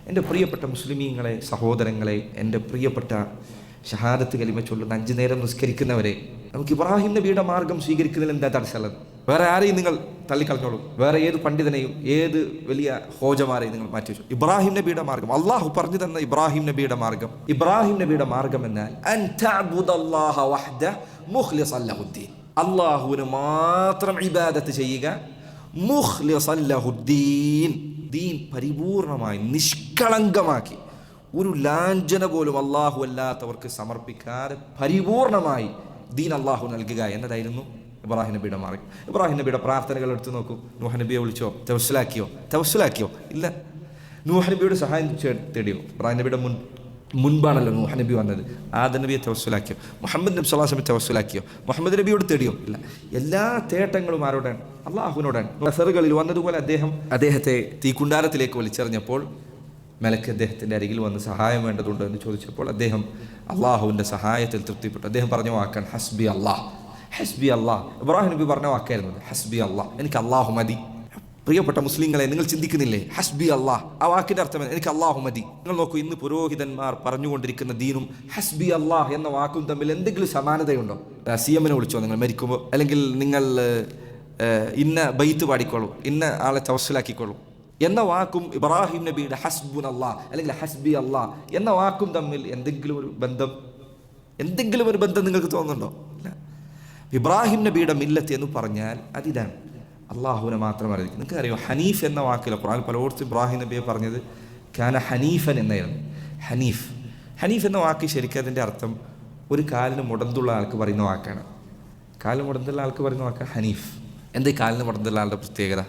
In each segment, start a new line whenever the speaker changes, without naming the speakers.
എൻ്റെ പ്രിയപ്പെട്ട മുസ്ലിമീങ്ങളെ, സഹോദരങ്ങളെ, എൻ്റെ പ്രിയപ്പെട്ട ഷഹാദത്ത് കലിമ ചൊല്ലുന്ന 5 നേരം നിസ്കരിക്കുന്നവരെ, നമുക്ക് ഇബ്രാഹിം നബിയുടെ മാർഗം സ്വീകരിക്കുന്നതിൽ എന്താ തടസ്സമുള്ളത്? വേറെ ആരെയും നിങ്ങൾ തള്ളിക്കളഞ്ഞോളൂ, വേറെ ഏത് പണ്ഡിതനെയും ഏത് വലിയ ഹോജമാരെയും നിങ്ങൾ മാറ്റി വെച്ചു. ഇബ്രാഹിം നബിയുടെ മാർഗം, അള്ളാഹു പറഞ്ഞു തന്ന ഇബ്രാഹിം നബിയുടെ മാർഗം. ഇബ്രാഹിം നബിയുടെ മാർഗം എന്നാൽ അൻ തഅ്ബുദല്ലാഹ വഹ്ദഹു മുഖ്ലിസൻ ലഹുദ്ദീൻ, അള്ളാഹുവിന് മാത്രം ഇബാദത്ത് ചെയ്യുക. മുഖ്ലിസൻ ലഹുദ്ദീൻ, ദീൻ പരിപൂർണമായി നിഷ്കളങ്കമാക്കി, ഒരു ലാഞ്ചന പോലും അള്ളാഹു അല്ലാത്തവർക്ക് സമർപ്പിക്കാതെ പരിപൂർണമായി ദീൻ അള്ളാഹു നൽകുക എന്നതായിരുന്നു ഇബ്രാഹിം നബിയുടെ മാർഗം. ഇബ്രാഹിം നബിയുടെ പ്രാർത്ഥനകൾ എടുത്തു നോക്കൂ. നൂഹ് നബിയെ വിളിച്ചോ? തവസ്സുലാക്കിയോ? ഇല്ല. നൂഹ് നബിയുടെ സഹായം തേടിയോ? ഇബ്രാഹിം നബിയുടെ മുൻപാണല്ലോ നൂഹ് നബി വന്നത്. ആദം നബിയെ തവസ്സുലാക്കിയോ? മുഹമ്മദ് നബി സ്വല്ലല്ലാഹു അലൈഹി വസല്ലം തവസ്സുലാക്കിയോ? മുഹമ്മദ് നബിയോട് തേടിയോ? ഇല്ല. എല്ലാ തേട്ടങ്ങളും ആരോടാണ്? അള്ളാഹുവിനോടാണ്. അസറുകളിൽ വന്നതുപോലെ അദ്ദേഹത്തെ തീക്കുണ്ടാരത്തിലേക്ക് വലിച്ചെറിഞ്ഞപ്പോൾ മലക്ക് അദ്ദേഹത്തിൻ്റെ അരികിൽ വന്ന് സഹായം വേണ്ടതുണ്ട് എന്ന് ചോദിച്ചപ്പോൾ അദ്ദേഹം അള്ളാഹുവിൻ്റെ സഹായത്തിൽ തൃപ്തിപ്പെട്ടു. അദ്ദേഹം പറഞ്ഞ വാക്കാണ് ഹസ്ബി അള്ളാഹ്. ഹസ്ബി അള്ളാഹ് ഇബ്രാഹിം നബി പറഞ്ഞ വാക്കായിരുന്നത്. ഹസ്ബി അള്ളാഹ്, എനിക്ക് അള്ളാഹു മതി. പ്രിയപ്പെട്ട മുസ്ലിങ്ങളെ, നിങ്ങൾ ചിന്തിക്കുന്നില്ലേ ഹസ്ബി അള്ളാഹ്? ആ വാക്കിൻ്റെ അർത്ഥം എനിക്ക് അള്ളാഹു മതി. നിങ്ങൾ നോക്കൂ, ഇന്ന് പുരോഹിതന്മാർ പറഞ്ഞുകൊണ്ടിരിക്കുന്ന ദീനും ഹസ്ബി അള്ളാഹ് എന്ന വാക്കും തമ്മിൽ എന്തെങ്കിലും സമാനതയുണ്ടോ? സിഎമ്മിനെ വിളിച്ചോ നിങ്ങൾ മരിക്കുമ്പോൾ? അല്ലെങ്കിൽ നിങ്ങൾ ഇന്ന ബൈത്ത് പാടിക്കോളൂ, ഇന്ന ആളെ തവസ്സുലാക്കിക്കോളൂ എന്ന വാക്കും ഇബ്രാഹിം നബിയുടെ ഹസ്ബുൻ അള്ളാഹ് അല്ലെങ്കിൽ ഹസ്ബി അള്ളാഹ് എന്ന വാക്കും തമ്മിൽ എന്തെങ്കിലും ഒരു ബന്ധം നിങ്ങൾക്ക് തോന്നുന്നുണ്ടോ? ഇല്ല. ഇബ്രാഹിം നബിയുടെ മില്ലത്ത് എന്ന് പറഞ്ഞാൽ അതിതാണ്, അള്ളാഹുവിനെ മാത്രം അറിയിക്കും. നിങ്ങൾക്ക് അറിയോ, ഹനീഫ് എന്ന വാക്കിൽ ഖുർആനിൽ പലയിടത്തും ഇബ്രാഹിം നബിയെ പറഞ്ഞത് കാന ഹനീഫൻ എന്നായിരുന്നു. ഹനീഫ് എന്ന വാക്ക് ശരിക്കും അതിൻ്റെ അർത്ഥം ഒരു കാലിന് മുടന്തുള്ള ആൾക്ക് പറയുന്ന വാക്കാണ്. കാലിന് മുടന്തുള്ള ആൾക്ക് പറയുന്ന വാക്കാണ് ഹനീഫ്. എന്താ കാലിന് മുടന്തുള്ള ആളുടെ പ്രത്യേകത?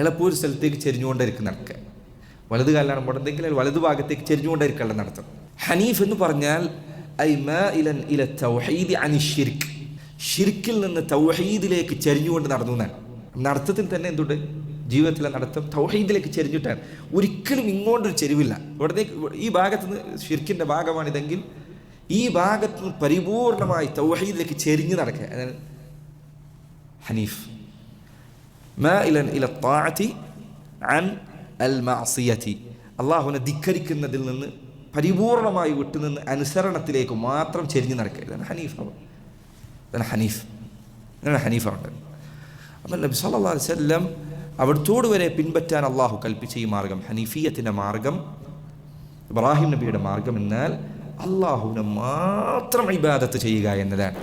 എളുപ്പം ഒരു സ്ഥലത്തേക്ക് ചെരിഞ്ഞുകൊണ്ടിരിക്കുന്ന നടക്കുക. വലത് കാലിലാണ് മുടന്തെങ്കിൽ വലതു ഭാഗത്തേക്ക് ചെരിഞ്ഞുകൊണ്ടിരിക്കാനുള്ള നടത്തം. ഹനീഫ് എന്ന് പറഞ്ഞാൽ ഷിർക്കിൽ നിന്ന് തൗഹീദിലേക്ക് ചെരിഞ്ഞുകൊണ്ട് നടന്നു എന്നാണ്. നടത്തത്തിൽ തന്നെ എന്തുണ്ട്? ജീവിതത്തിലെ നടത്തം തൗഹീദിലേക്ക് ചെരിഞ്ഞിട്ടാണ്. ഒരിക്കലും ഇങ്ങോട്ടൊരു ചെരിവില്ല. ഇവിടത്തേക്ക് ഈ ഭാഗത്ത് നിന്ന് ഷിർക്കിൻ്റെ ഭാഗമാണിതെങ്കിൽ ഈ ഭാഗത്ത് നിന്ന് പരിപൂർണമായി തൗഹീദിലേക്ക് ചെരിഞ്ഞ് നടക്കുക. അതാണ് ഹനീഫ്. അള്ളാഹുവിനെ ധിക്കരിക്കുന്നതിൽ നിന്ന് പരിപൂർണമായി വിട്ടുനിന്ന് അനുസരണത്തിലേക്ക് മാത്രം ചെരിഞ്ഞു നടക്കുക. ഇതാണ് ഹനീഫ്. ഇതാണ് ഹനീഫുണ്ട്. അപ്പം നബി സല്ലല്ലാഹു അലൈഹി വസല്ലം അവിടത്തോട് വരെ പിൻപറ്റാൻ അള്ളാഹു കൽപ്പിച്ച ഈ മാർഗം, ഹനീഫിയത്തിൻ്റെ മാർഗം, ഇബ്രാഹിം നബിയുടെ മാർഗം എന്നാൽ അള്ളാഹുവിനെ മാത്രം ഇബാദത്ത് ചെയ്യുക എന്നതാണ്.